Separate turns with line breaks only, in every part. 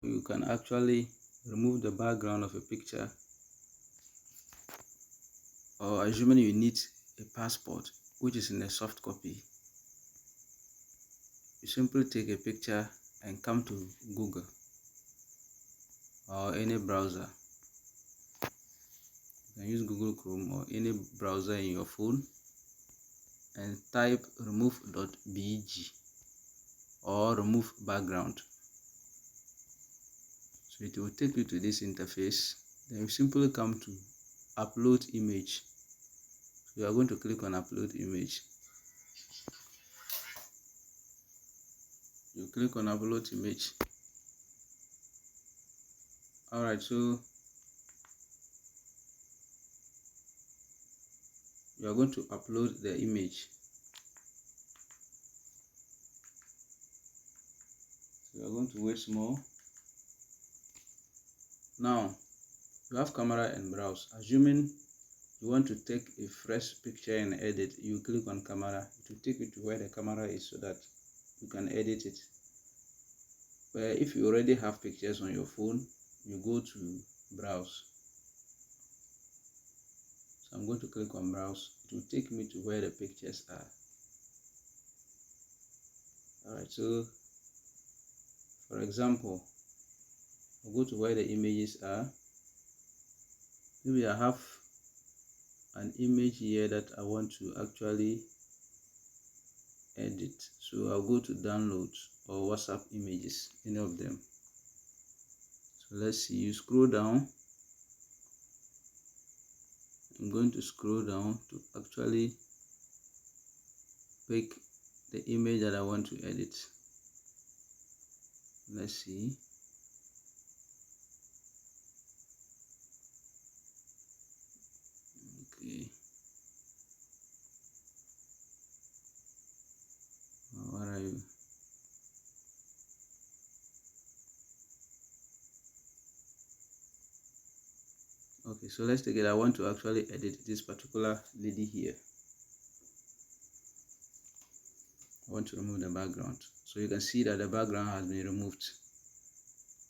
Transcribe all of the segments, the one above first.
You can actually remove the background of a picture, or assuming you need a passport which is in a soft copy, you simply take a picture and come to Google or any browser. You can use Google Chrome or any browser in your phone and type remove.bg or remove background. So it will take you to this interface. Then you simply come to upload image. So you are going to click on upload image. You click on upload image. Alright, so you are going to upload the image. So you are going to wait small. Now you have camera and browse. Assuming you want to take a fresh picture and edit, you click on camera. It will take you to where the camera is so that you can edit it. But if you already have pictures on your phone, you go to browse. So I'm going to click on browse. It will take me to where the pictures are. Alright, so for example, I'll go to where the images are. Maybe I have an image here that I want to actually edit. So I'll go to downloads or WhatsApp images, any of them. So let's see, you scroll down. I'm going to scroll down to actually pick the image that I want to edit. Let's see. Okay. What are you? Okay, so let's take it. I want to actually edit this particular lady here. I want to remove the background. So you can see that the background has been removed.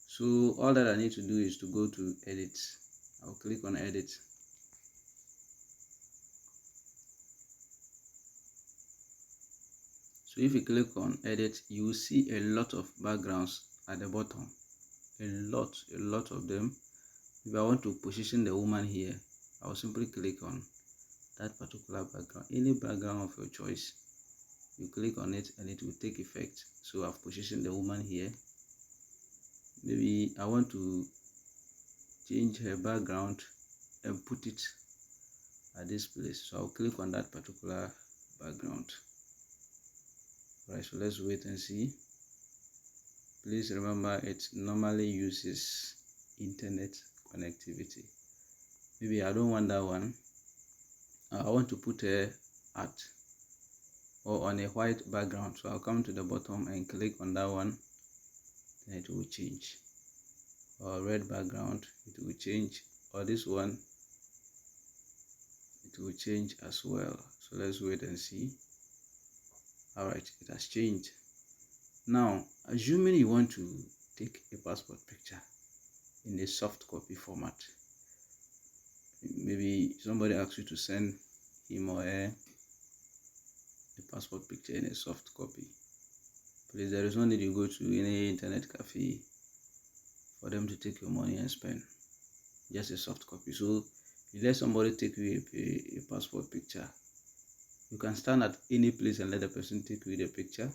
So all that I need to do is to go to edit. I'll click on edit. So if you click on edit, you will see a lot of backgrounds at the bottom. A lot of them. If I want to position the woman here, I will simply click on that particular background. Any background of your choice, you click on it and it will take effect. So I've positioned the woman here. Maybe I want to change her background and put it at this place. So I'll click on that particular background. Right, so let's wait and see. Please remember, it normally uses internet connectivity. Maybe I don't want that one. I want to put a art or on a white background. So I'll come to the bottom and click on that one. Then it will change. Or red background, it will change. Or this one, it will change as well. So let's wait and see. Alright, it has changed. Now, assuming you want to take a passport picture in a soft copy format, maybe somebody asks you to send him or her a passport picture in a soft copy. Please, there is no need you go to any internet cafe for them to take your money and spend. Just a soft copy. So you let somebody take you a passport picture. You can stand at any place and let the person take you the picture.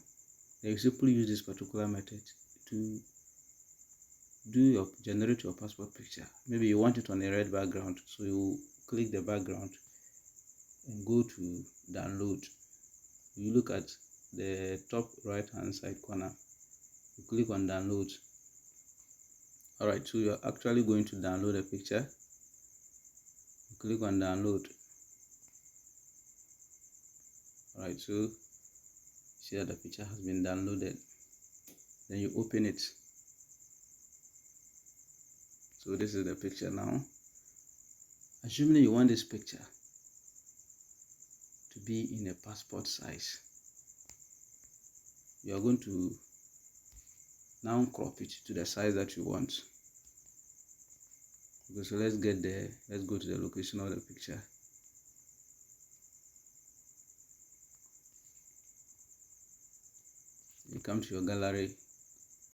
Then you simply use this particular method to generate your passport picture. Maybe you want it on a red background, so you click the background and go to download. You look at the top right hand side corner, you click on download. Alright, so you're actually going to download a picture. You click on download. Alright, so see that the picture has been downloaded. Then you open it. So this is the picture now. Assuming you want this picture to be in a passport size, you are going to Now crop it to the size that you want. Okay, so let's get there. Let's go to the location of the picture. You come to your gallery,